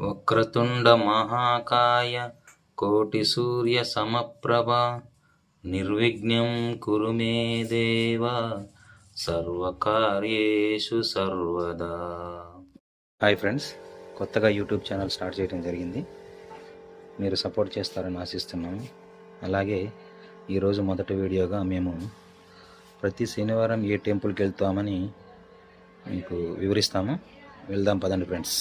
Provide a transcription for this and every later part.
వక్రతుండ మహాకాయ కోటి సూర్య సమప్రభ నిర్విఘ్నం కురు మే దేవ సర్వకార్యేషు సర్వదా. హాయ్ ఫ్రెండ్స్, కొత్తగా యూట్యూబ్ ఛానల్ స్టార్ట్ చేయడం జరిగింది. మీరు సపోర్ట్ చేస్తారని ఆశిస్తున్నాము. అలాగే ఈరోజు మొదటి వీడియోగా మేము ప్రతి శనివారం ఏ టెంపుల్కి వెళ్తామని మీకు వివరిస్తాము. వెళ్దాం పదండి ఫ్రెండ్స్.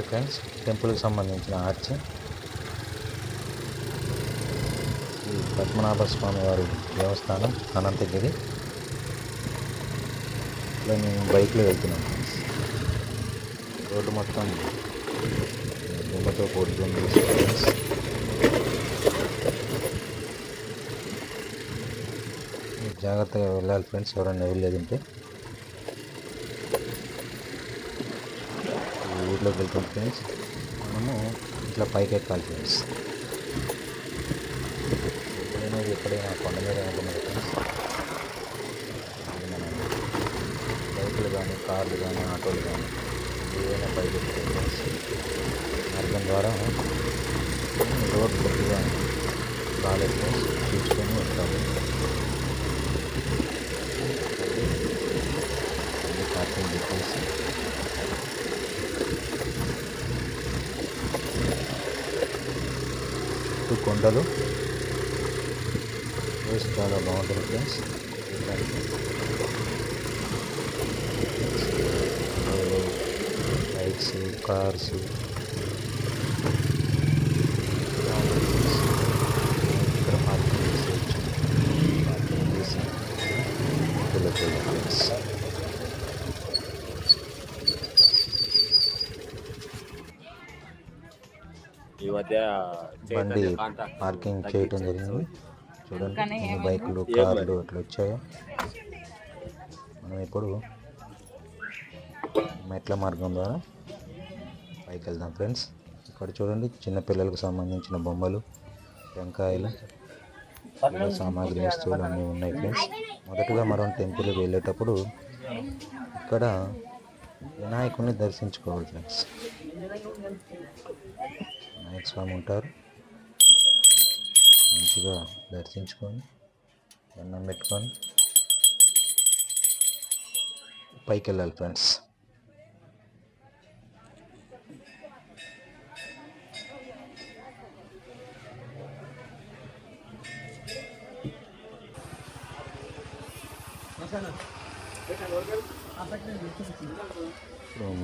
ఫ్రెండ్స్, టెంపుల్కి సంబంధించిన ఆర్చ్. ఈ పద్మనాభ స్వామి వారి దేవస్థానం అనంతగిరి. ఇలా మేము బైక్లో వెళ్తున్నాం ఫ్రెండ్స్. రోడ్డు మొత్తం దుమ్మతో కూడుతుంది ఫ్రెండ్స్. జాగ్రత్తగా వెళ్ళాలి ఫ్రెండ్స్, ఎవరైనా వెళ్ళలేదంటే. ఊర్లోకి వెళ్తాం ఫ్రెండ్స్. మనము ఇట్లా పైకి ఎక్కాలి ఫ్రెండ్స్. ఎప్పుడైనా కొండ మీద ఉంటుంది ఫ్రెండ్స్. మనం బైకులు కానీ, కార్లు కానీ, ఆటోలు కానీ ఏదైనా పైకి ఎక్కుతాయి ఫ్రెండ్స్. మార్గం ద్వారా రోడ్ కొద్దిగా బాగాలేదు ఫ్రెండ్స్, చూసుకొని వెళ్తాము. పార్కింగ్ చెప్పేసి కొండలు ప్లేస్ చాలా బాగుంటుంది ఫ్రెండ్స్. బైక్స్, కార్స్, ఇక్కడ పార్కింగ్ చేసేయచ్చు. బండి పార్కింగ్ చేయటం జరిగింది. చూడండి ఎన్ని బైకులు కార్లు అట్లా వచ్చాయో. మనం ఇప్పుడు మెట్ల మార్గం ద్వారా పైకి వెళ్దాం ఫ్రెండ్స్. ఇక్కడ చూడండి చిన్నపిల్లలకు సంబంధించిన బొమ్మలు, టెంకాయలు, సామాగ్రి వస్తువులు అన్నీ ఉన్నాయి ఫ్రెండ్స్. మొదటగా మనం టెంపుల్కి వెళ్ళేటప్పుడు ఇక్కడ వినాయకుడిని దర్శించుకోవాలి ఫ్రెండ్స్. వినాయక స్వామి ఉంటారు, మంచిగా దర్శించుకొని దండం పెట్టుకొని పైకి వెళ్ళాలి ఫ్రెండ్స్.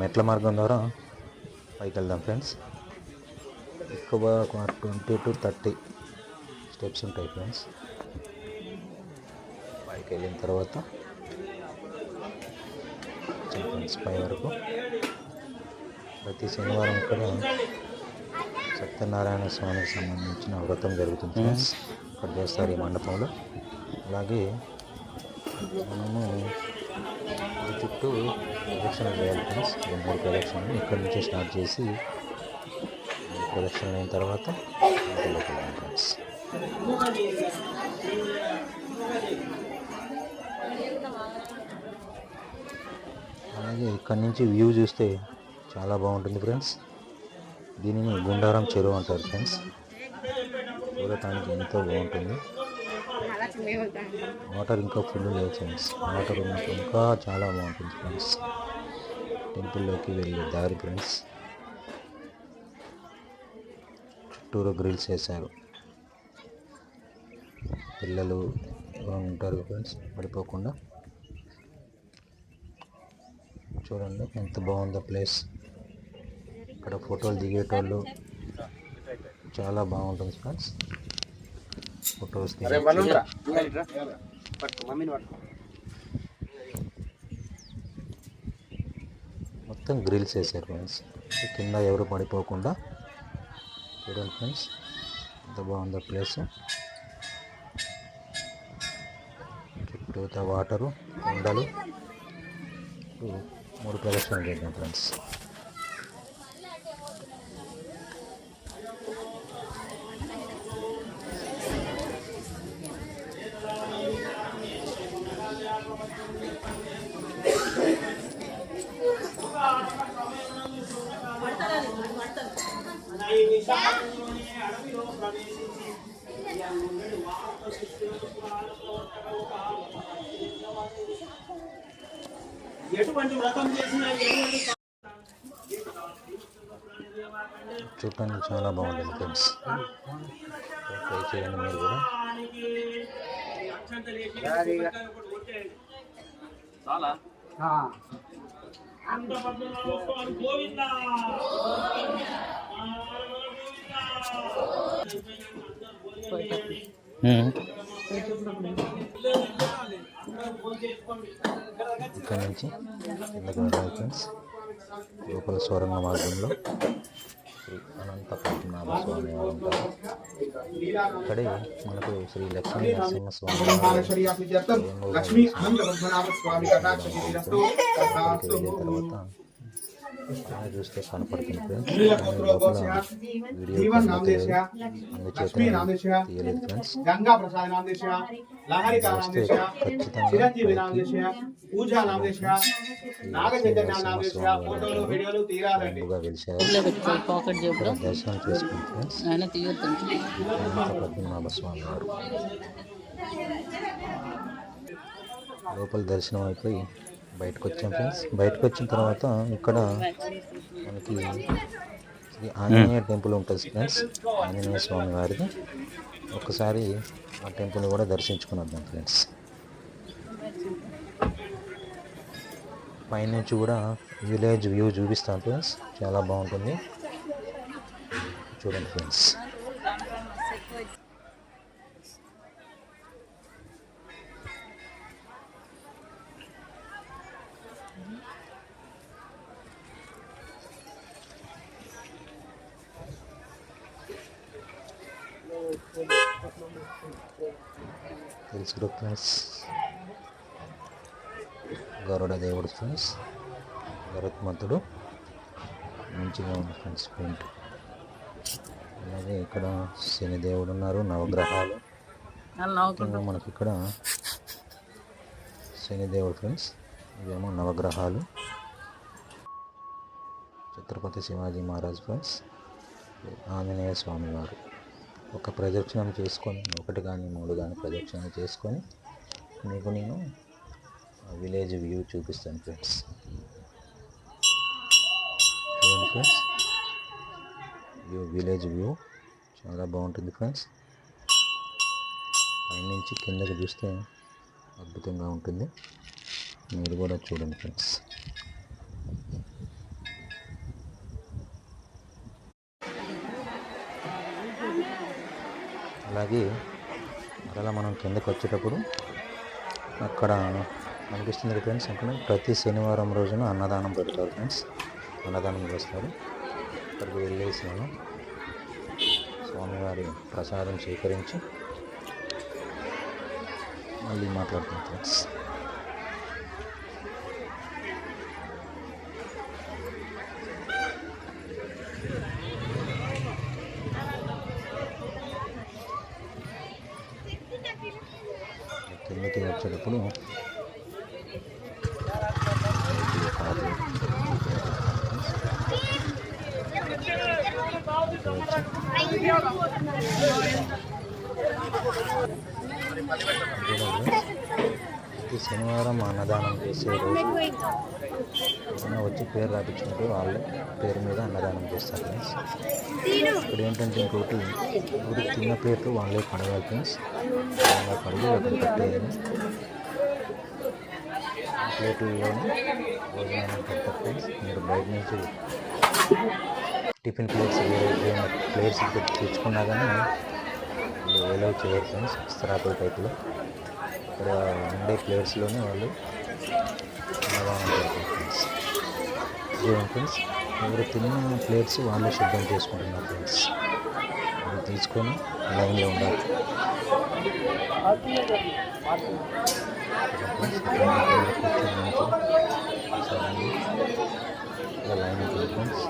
మెట్ల మార్గం ద్వారా పైకి వెళ్దాం ఫ్రెండ్స్. ఎక్కువ 20 to 30 స్టెప్స్ ఉంటాయి ఫ్రెండ్స్. పైకి వెళ్ళిన తర్వాత ఫ్రెండ్స్ పై వరకు ప్రతి శనివారం ఇక్కడ సత్యనారాయణ స్వామికి సంబంధించిన వ్రతం జరుగుతుంది ఫ్రెండ్స్. ఇక్కడ చేస్తారు ఈ మండపంలో. అలాగే మనము ఈ చుట్టూ ప్రదక్షిణ చేయాలి ఫ్రెండ్స్. 3 ప్రదక్షిణలు ఇక్కడి నుంచి స్టార్ట్ చేసి ప్రదక్షిణ అయిన తర్వాత ఇంటిలోకి వెళ్ళాలి ఫ్రెండ్స్. అలాగే ఇక్కడి నుంచి వ్యూ చూస్తే చాలా బాగుంటుంది ఫ్రెండ్స్. దీనిని గుండారం చెరువు అంటారు ఫ్రెండ్స్. చూడటానికి ఎంతో బాగుంటుంది. వాటర్ ఇంకా ఫుల్ లేదు ఫ్రెండ్స్. వాటర్ ఉన్నప్పుడు ఇంకా చాలా బాగుంటుంది ఫ్రెండ్స్. టెంపుల్లోకి వెళ్ళే దారి ఫ్రెండ్స్. చుట్టూరు గ్రిల్స్ వేశారు. పిల్లలు ఉంటారు ఫ్రెండ్స్ పడిపోకుండా. చూడండి ఎంత బాగుందో ప్లేస్. ఇక్కడ ఫోటోలు దిగేటోళ్ళు చాలా బాగుంటుంది ఫ్రెండ్స్. ఫొటోస్ మొత్తం గ్రిల్స్ వేసారు ఫ్రెండ్స్. కింద ఎవరు పడిపోకుండా. చూడండి ఫ్రెండ్స్ ఎంత బాగుందో ప్లేస్. చుట్టూతా వాటరు, కొండలు. 3 ప్రదక్షిణలు చేద్దాం ఫ్రెండ్స్. చూడటానికి చాలా బాగుంటుంది ఫ్రెండ్స్. ట్రై చేయండి మీరు కూడా. ఇక్కడ నుంచి కిందకి వెళ్ళాలి ఫ్రెండ్స్. లోపల స్వరంగ మార్గంలో శ్రీ అనంత పద్మనాభ స్వామి వారు ఉంటారు. ఇక్కడే మనకు శ్రీ లక్ష్మీ నరసింహ స్వామి వెళ్ళిన తర్వాత చూస్తే కనపడుతుంది ఫ్రెండ్స్. వీడియో అందుచేత తీయలేదు ఫ్రెండ్స్. దర్శనం చేసుకుని ఫ్రెండ్స్ పద్మనాభ స్వామి వారు. లోపల దర్శనం అయిపోయి బయటకు వచ్చాం ఫ్రెండ్స్. బయటకు వచ్చిన తర్వాత ఇక్కడ మనకి శ్రీ ఆంజనేయ టెంపుల్ ఉంటుంది ఫ్రెండ్స్. ఆంజనేయ స్వామి వారిది. ఒకసారి ఆ టెంపుల్ కూడా దర్శించుకుని వద్దాం ఫ్రెండ్స్. పైనుంచి కూడా విలేజ్ వ్యూ చూపిస్తాను ఫ్రెండ్స్. చాలా బాగుంటుంది చూడండి ఫ్రెండ్స్. తెలుసు ఫ్రెండ్స్. గరుడ దేవుడు ఫ్రెండ్స్, గరుత్మంతుడు మంచిగా ఉంది ఫ్రెండ్స్ పెయింట్. అలాగే ఇక్కడ శని దేవుడు ఉన్నారు, నవగ్రహాలు. మనకి ఇక్కడ శని దేవుడు ఫ్రెండ్స్, ఇవేమో నవగ్రహాలు. ఛత్రపతి శివాజీ మహారాజ్ ఫ్రెండ్స్, ఆంజనేయ స్వామి వారు. ఒక ప్రదక్షిణం చేసుకొని, 1 కానీ 3 కానీ ప్రదక్షిణం చేసుకొని మీకు నేను విలేజ్ వ్యూ చూపిస్తాను ఫ్రెండ్స్. చూడండి ఫ్రెండ్స్, విలేజ్ వ్యూ చాలా బాగుంటుంది ఫ్రెండ్స్. పైనుంచి కిందకి చూస్తే అద్భుతంగా ఉంటుంది. మీరు కూడా చూడండి ఫ్రెండ్స్. అలాగే మరలా మనం కిందకి వచ్చేటప్పుడు అక్కడ అనిపిస్తుంది ఫ్రెండ్స్, అక్కడ ప్రతి శనివారం రోజున అన్నదానం పెడతారు ఫ్రెండ్స్. అన్నదానం చేస్తారు. అక్కడికి వెళ్ళేసి నేను స్వామివారి ప్రసాదం స్వీకరించి మళ్ళీ మాట్లాడుతాను ఫ్రెండ్స్. కిందకి వచ్చేటప్పుడు ప్రతి శనివారం అన్నదానం చేసే రోజు వచ్చి పేరు రాపించుకుంటూ వాళ్ళే పేరు మీద అన్నదానం చేస్తారు ఫ్రెండ్స్. ఇప్పుడు ఏంటంటే ఇంకోటి, ఇప్పుడు తిన్న ప్లేట్లు వాళ్ళే కడగాలి ఫ్రెండ్స్. వాళ్ళ కడిగి అక్కడ పెట్టేయాలి. ప్లేట్లలోనే భోజనాన్ని పెడతారు ఫ్రెండ్స్. మీరు బయట నుంచి టిఫిన్ ప్లేట్స్ ప్లేట్స్ తెచ్చుకున్నా కానీ ఎలవ్ చేయరు ఫ్రెండ్స్. ఇస్తరాకుల టైప్లో ఇక్కడ ఉండే ప్లేట్స్లోనే వాళ్ళు అన్నదానం చేస్తారు ఫ్రెండ్స్. ఇదేం ఫ్రెండ్స్, ఎవరు తిన్న ప్లేట్స్ వాళ్ళే శుభ్రం చేసుకుంటున్నారు ఫ్రెండ్స్. అవి తీసుకొని లైన్లో ఉండాలి. లైన్ ఉంటుంది ఫ్రెండ్స్.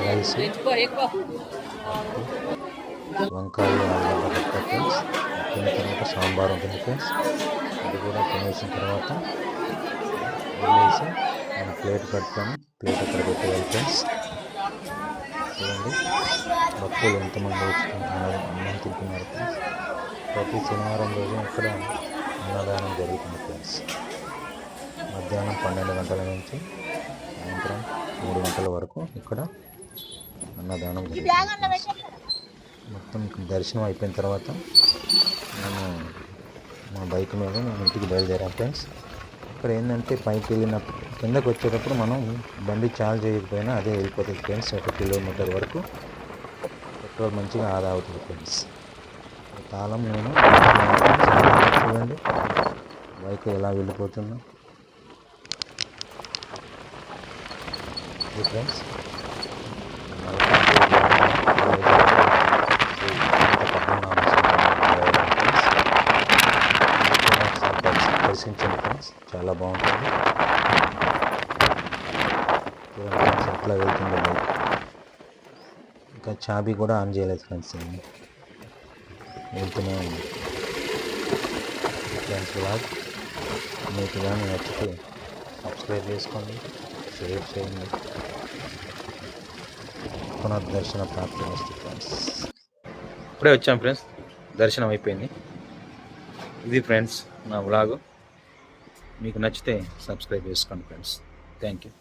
రైస్, వంకాయ, ఆలుగడ్డ ఫ్రెండ్స్. తిన్న తర్వాత సాంబార్ ఉంటుంది ఫ్రెండ్స్. అది కూడా తినేసిన తర్వాత వెళ్ళేసి మనం ప్లేట్ కట్టుకొని ప్లేట్ అక్కడ పెట్టేయాలి ఫ్రెండ్స్. చూడండి భక్తులు ఎంతమంది వచ్చి అన్నం తింటున్నారు ఫ్రెండ్స్. ప్రతి శనివారం రోజు ఇక్కడ అన్నదానం జరుగుతుంది ఫ్రెండ్స్. మధ్యాహ్నం 12 గంటల నుంచి సాయంత్రం 3 గంటల వరకు ఇక్కడ అన్నదానం జరుగుతుంది. మొత్తం దర్శనం అయిపోయిన తర్వాత మేము మా బైక్ మీద మేము ఇంటికి బయలుదేరాం ఫ్రెండ్స్. ఇక్కడ ఏంటంటే పైకి వెళ్ళినప్పుడు కిందకు వచ్చేటప్పుడు మనం బండి చార్జ్ చేయకపోయినా అదే వెళ్ళిపోతుంది ఫ్రెండ్స్. 1 కిలోమీటర్ వరకు పెట్రోల్ మంచిగా ఆదా అవుతుంది ఫ్రెండ్స్. తాళం నేను చూడండి బైక్ ఎలా వెళ్ళిపోతుందో ఫ్రెండ్స్. దర్శించండి ఫ్రెండ్స్, చాలా బాగుంటుంది. ఫ్రెండ్స్ ఎట్లా వెళ్తుందో బైక్. ఇంకా చాబీ కూడా ఆన్ చేయలేదు ఫ్రెండ్స్, వెళ్తూనే ఉంది. ఫ్రెండ్స్ వ్లాగ్ మీకు కానీ నచ్చితే సబ్స్క్రైబ్ చేసుకోండి, షేర్ చేయండి. పునర్దర్శన ప్రాప్తి వస్తుంది ఫ్రెండ్స్. ఇప్పుడే వచ్చాం ఫ్రెండ్స్, దర్శనం అయిపోయింది. ఇది ఫ్రెండ్స్ నా వ్లాగు. మీకు నచ్చితే సబ్స్క్రైబ్ చేసుకోండి ఫ్రెండ్స్. Thank you.